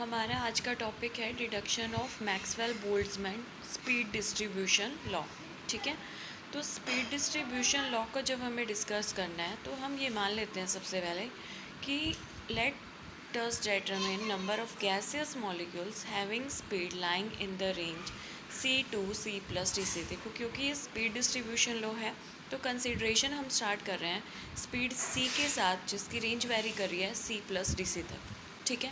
हमारा आज का टॉपिक है deduction of Maxwell Boltzmann speed distribution law. ठीक है, तो स्पीड डिस्ट्रीब्यूशन लॉ को जब हमें डिस्कस करना है तो हम ये मान लेते हैं सबसे पहले कि let us determine number of gaseous molecules having speed lying in the range C++ देखो, क्योंकि ये स्पीड डिस्ट्रीब्यूशन लॉ है तो कंसिडरेशन हम स्टार्ट कर रहे हैं स्पीड C के साथ जिसकी रेंज वेरी कर रही है C++ तक। ठीक है,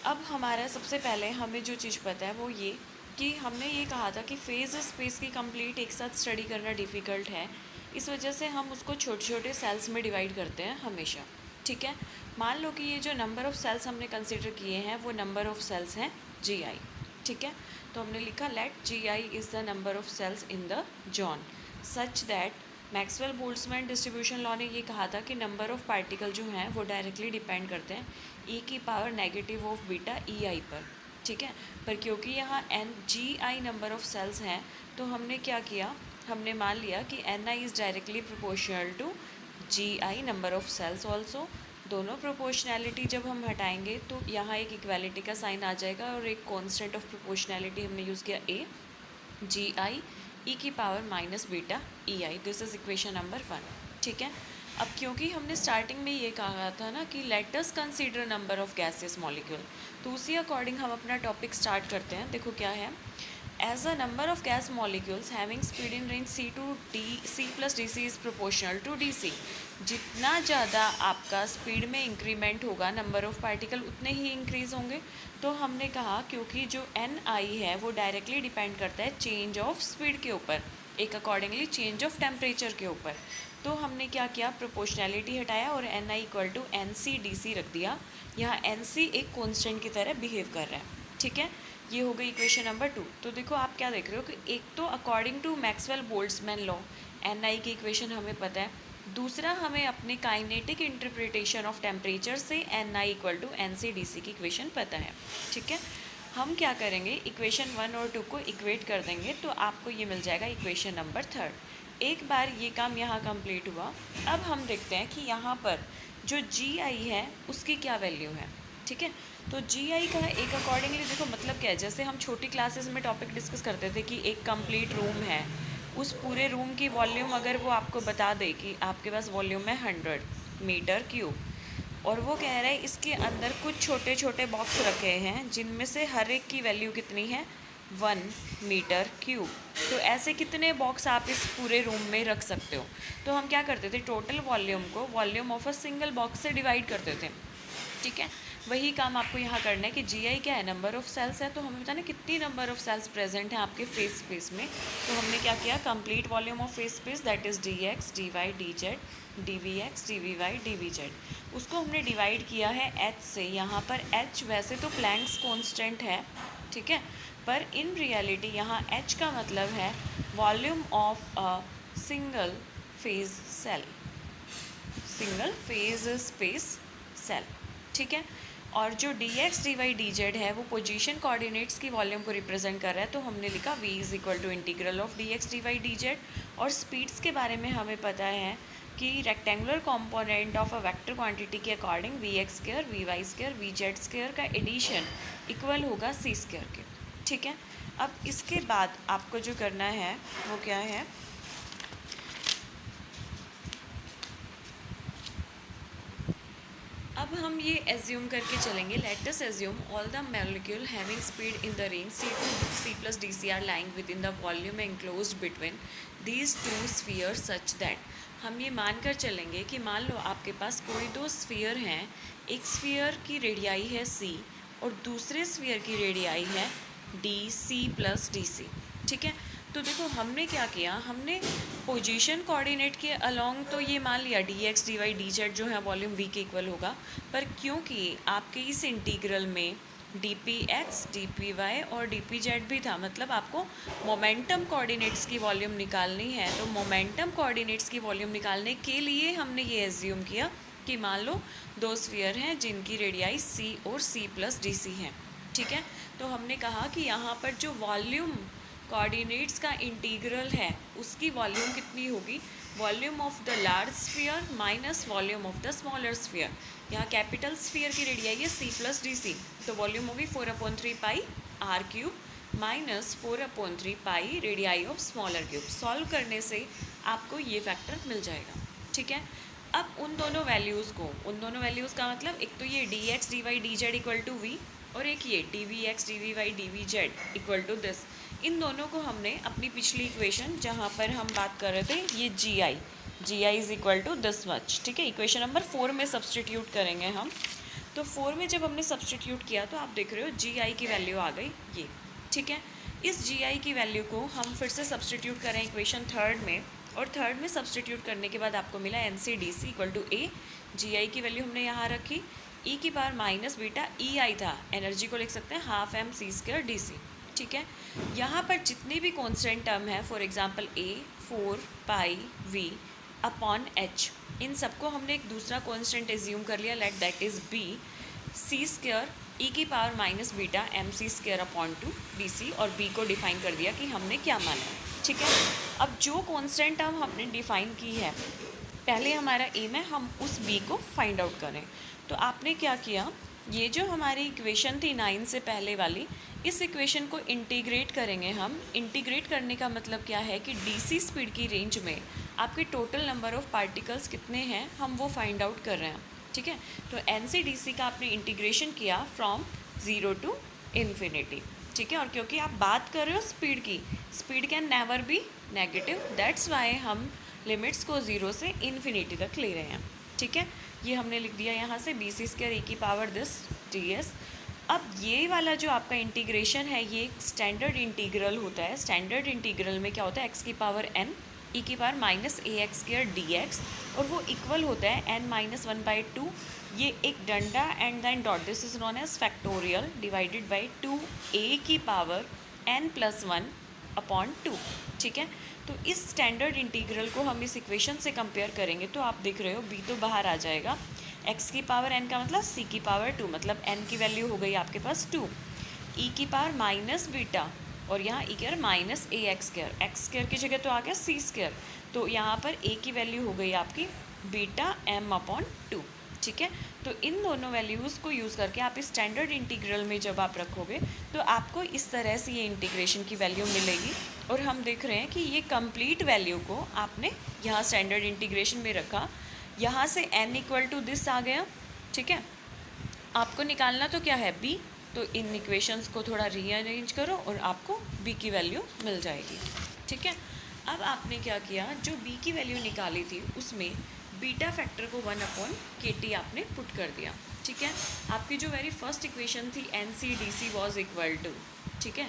अब हमारा सबसे पहले हमें जो चीज़ पता है वो ये कि हमने ये कहा था कि फेज स्पेस की कंप्लीट एक साथ स्टडी करना डिफ़िकल्ट है, इस वजह से हम उसको छोटे छोटे सेल्स में डिवाइड करते हैं हमेशा। ठीक है, मान लो कि ये जो नंबर ऑफ़ सेल्स हमने कंसिडर किए हैं वो नंबर ऑफ़ सेल्स हैं GI। ठीक है, तो हमने लिखा let GI is the number of cells in the zone such that Maxwell Boltzmann distribution law ने ये कहा था कि नंबर ऑफ़ पार्टिकल जो हैं वो डायरेक्टली डिपेंड करते हैं e⁻⁻⁰ पर। ठीक है, पर क्योंकि यहाँ GI नंबर ऑफ़ सेल्स हैं तो हमने क्या किया, हमने मान लिया कि NI is directly proportional to GI number of cells also. दोनों प्रोपोर्शनैलिटी जब हम हटाएंगे तो यहाँ एक इक्वालिटी का साइन आ जाएगा और एक कांस्टेंट ऑफ प्रोपोर्शनैलिटी हमने यूज़ किया GI e⁻⁻⁻ei। This is equation number 1। ठीक है, अब क्योंकि हमने स्टार्टिंग में ये कहा था ना कि let us consider number of gases molecule, तो उसी अकॉर्डिंग हम अपना टॉपिक स्टार्ट करते हैं। देखो क्या है, as a number of gas molecules having speed in range C++ is proportional to DC। जितना ज़्यादा आपका स्पीड में इंक्रीमेंट होगा नंबर ऑफ़ पार्टिकल उतने ही इंक्रीज़ होंगे। तो हमने कहा क्योंकि जो NI है वो डायरेक्टली डिपेंड करता है चेंज ऑफ स्पीड के ऊपर, एक अकॉर्डिंगली चेंज ऑफ टेम्परेचर के ऊपर। तो हमने क्या किया, प्रोपोर्शनैलिटी हटाया और NI = NC/DC रख दिया। यहाँ NC एक कांस्टेंट की तरह बिहेव कर रहा है। ठीक है, ये हो गई इक्वेशन नंबर 2। तो देखो आप क्या देख रहे हो कि एक तो according to Maxwell Boltzmann law NI की इक्वेशन हमें पता है, दूसरा हमें अपने काइनेटिक इंटरप्रिटेशन ऑफ टेम्परेचर से NI = NC/DC की इक्वेशन पता है। ठीक है, हम क्या करेंगे, इक्वेशन 1 और 2 को इक्वेट कर देंगे तो आपको ये मिल जाएगा इक्वेशन नंबर 3। एक बार ये काम यहाँ कंप्लीट हुआ, अब हम देखते हैं कि यहाँ पर जो GI है उसकी क्या वैल्यू है। ठीक है, तो GI का एक अकॉर्डिंगली देखो मतलब क्या है, जैसे हम छोटी क्लासेस में टॉपिक डिस्कस करते थे कि एक कंप्लीट रूम है, उस पूरे रूम की वॉल्यूम अगर वो आपको बता दे कि आपके पास वॉल्यूम है 100 मीटर क्यूब और वो कह रहा है इसके अंदर कुछ छोटे छोटे बॉक्स रखे हैं जिनमें से हर एक की वैल्यू कितनी है 1 मीटर क्यूब, तो ऐसे कितने बॉक्स आप इस पूरे रूम में रख सकते हो। तो हम क्या करते थे, टोटल वॉल्यूम को volume of a single box से डिवाइड करते थे। ठीक है, वही काम आपको यहाँ करना है कि GI क्या है, नंबर ऑफ़ सेल्स है, तो हमें बताना कितनी नंबर ऑफ़ सेल्स प्रेजेंट हैं आपके फेस स्पेस में। तो हमने क्या किया, complete volume of face space that is dx dy dz dvx dvy dvz, उसको हमने डिवाइड किया है h से। यहाँ पर h वैसे तो प्लैंक्स कांस्टेंट है, ठीक है, पर इन रियलिटी यहाँ h का मतलब है volume of a single phase cell, single phase space cell. ठीक है, और जो dx dy dz है वो पोजीशन कोऑर्डिनेट्स की वॉल्यूम को रिप्रेजेंट कर रहा है, तो हमने लिखा v = integral of dx dy dz। और स्पीड्स के बारे में हमें पता है कि rectangular component of a vector quantity के अकॉर्डिंग vx², vy², vz² का एडिशन इक्वल होगा c² के। ठीक है, अब इसके बाद आपको जो करना है वो क्या है, अब हम ये एज्यूम करके चलेंगे, let us assume all the molecule having speed in the range C++ are lying within the volume enclosed between these two sphere such that. हम ये मानकर चलेंगे कि मान लो आपके पास कोई दो स्फीयर हैं, एक स्फीयर की रेडियाई है C और दूसरे स्फीयर की रेडियाई है DC+DC। ठीक है, तो देखो हमने क्या किया, हमने पोजीशन कोऑर्डिनेट के अलोंग तो ये मान लिया dx dy dz जो है वॉल्यूम v के इक्वल होगा, पर क्योंकि आपके इस इंटीग्रल में dpx dpy और dpz भी था, मतलब आपको मोमेंटम कोऑर्डिनेट्स की वॉल्यूम निकालनी है, तो मोमेंटम कोऑर्डिनेट्स की वॉल्यूम निकालने के लिए हमने ये एज्यूम किया कि मान लो दो स्फीयर हैं जिनकी रेडियाई c और C+DC हैं। ठीक है, तो हमने कहा कि यहाँ पर जो वॉल्यूम कोऑर्डिनेट्स का इंटीग्रल है उसकी वॉल्यूम कितनी होगी, volume of the large sphere minus volume of the smaller sphere. यहाँ कैपिटल स्फीयर की रेडियाई है सी प्लस डी सी, तो वॉल्यूम होगी 4/3 pi R cube minus 4/3 pi radii of smaller cube. Solve करने से आपको ये फैक्टर मिल जाएगा। ठीक है, अब उन दोनों वैल्यूज़ का मतलब एक तो ये D X D Y D Z equal to V, और एक ये D V X D V Y D V Z equal to this. इन दोनों को हमने अपनी पिछली इक्वेशन जहाँ पर हम बात कर रहे थे ये G I is equal to this much, ठीक है, इक्वेशन नंबर 4 में सब्सटीट्यूट करेंगे हम। तो 4 में जब हमने सब्सटीट्यूट किया तो आप देख रहे हो जी आई की वैल्यू आ गई ये। ठीक है, इस जी आई की वैल्यू को हम फिर से सब्सटीट्यूट करें इक्वेशन 3 में, और 3 में सब्सटीट्यूट करने के बाद आपको मिला N C D C equal to A. G I की वैल्यू हमने यहाँ रखी, ई की power minus beta E I था, एनर्जी को लिख सकते हैं half M C square D C. ठीक है, यहाँ पर जितने भी कॉन्स्टेंट टर्म है, for example A 4 pi V upon H, इन सबको हमने एक दूसरा कॉन्स्टेंट एज्यूम कर लिया, let that is B C square ई की power minus beta M C square upon 2 D C, और बी को डिफाइन कर दिया कि हमने क्या माना। ठीक है, अब जो कॉन्स्टेंट टर्म हमने डिफाइन की है, पहले हमारा एम है हम उस बी को फाइंड आउट करें। तो आपने क्या किया, ये जो हमारी इक्वेशन थी 9 से पहले वाली, इस इक्वेशन को इंटीग्रेट करेंगे हम। इंटीग्रेट करने का मतलब क्या है कि डीसी स्पीड की रेंज में आपके टोटल नंबर ऑफ़ पार्टिकल्स कितने हैं हम वो फाइंड आउट कर रहे हैं। ठीक है, तो एन सी डी सी का आपने इंटीग्रेशन किया फ्रॉम 0 टू इन्फिनिटी। ठीक है, और क्योंकि आप बात कर रहे हो स्पीड की, speed can never be negative, that's why हम लिमिट्स को 0 से इन्फिनिटी तक ले रहे हैं। ठीक है, ये हमने लिख दिया यहाँ से बी सी स्क्वायर ई की पावर दिस डी एस। अब ये वाला जो आपका इंटीग्रेशन है ये स्टैंडर्ड इंटीग्रल होता है। स्टैंडर्ड इंटीग्रल में क्या होता है, एक्स की पावर एन ई की पावर माइनस ए एक्स स्क्वायर डी एक्स, और वो इक्वल होता है एन माइनस 1/2, ये एक डंडा and then dot, this is known as factorial divided by 2 A की पावर एन प्लस 1 अपॉन 2। ठीक है, तो इस स्टैंडर्ड इंटीग्रल को हम इस इक्वेशन से कंपेयर करेंगे तो आप देख रहे हो बी तो बाहर आ जाएगा, एक्स की पावर एन का मतलब सी की पावर 2, मतलब एन की वैल्यू हो गई आपके पास 2, ई की पावर माइनस बीटा, और यहाँ ई की पावर माइनस ए एक्स स्क्वायर, एक्स स्क्वायर की जगह तो आ गया सी स्क्वायर, तो यहाँ पर ए की वैल्यू हो गई आपकी बीटा एम अपॉन 2। ठीक है, तो इन दोनों वैल्यूज़ को यूज़ करके आप इस स्टैंडर्ड इंटीग्रल में जब आप रखोगे तो आपको इस तरह से ये इंटीग्रेशन की वैल्यू मिलेगी। और हम देख रहे हैं कि ये कंप्लीट वैल्यू को आपने यहाँ स्टैंडर्ड इंटीग्रेशन में रखा, यहाँ से n इक्वल टू दिस आ गया। ठीक है, आपको निकालना तो क्या है b, तो इन इक्वेशंस को थोड़ा रीअरेंज करो और आपको b की वैल्यू मिल जाएगी। ठीक है, अब आपने क्या किया, जो b की वैल्यू निकाली थी उसमें बीटा फैक्टर को 1/KT आपने पुट कर दिया। ठीक है, आपकी जो वेरी फर्स्ट इक्वेशन थी N C D C was equal to, ठीक है,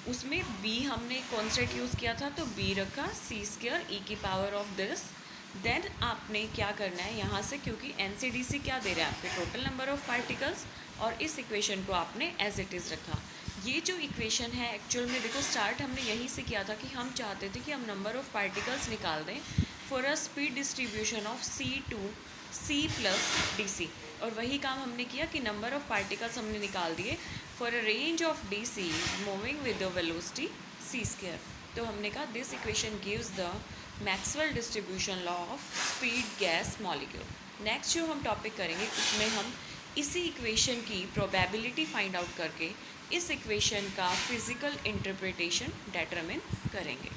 उसमें b हमने कॉन्स्टेंट यूज़ किया था तो b रखा सी स्क्वायर ई की पावर ऑफ दिस। देन आपने क्या करना है यहाँ से, क्योंकि एन सी डी सी क्या दे रहा है आपके टोटल नंबर ऑफ़ पार्टिकल्स, और इस इक्वेशन को आपने एज इट इज़ रखा। ये जो इक्वेशन है एक्चुअल में देखो स्टार्ट हमने यहीं से किया था कि हम चाहते थे कि हम नंबर ऑफ़ पार्टिकल्स निकाल दें for a speed distribution of C to C plus D C, और वही काम हमने किया कि नंबर ऑफ़ पार्टिकल्स हमने निकाल दिए for a range of D C moving with the velocity C square. तो हमने कहा this equation gives the Maxwell distribution law of speed gas molecule. Next जो हम टॉपिक करेंगे उसमें हम इसी इक्वेशन की प्रोबेबिलिटी फाइंड आउट करके इस इक्वेशन का फिज़िकल इंटरप्रिटेशन डिटरमिन करेंगे।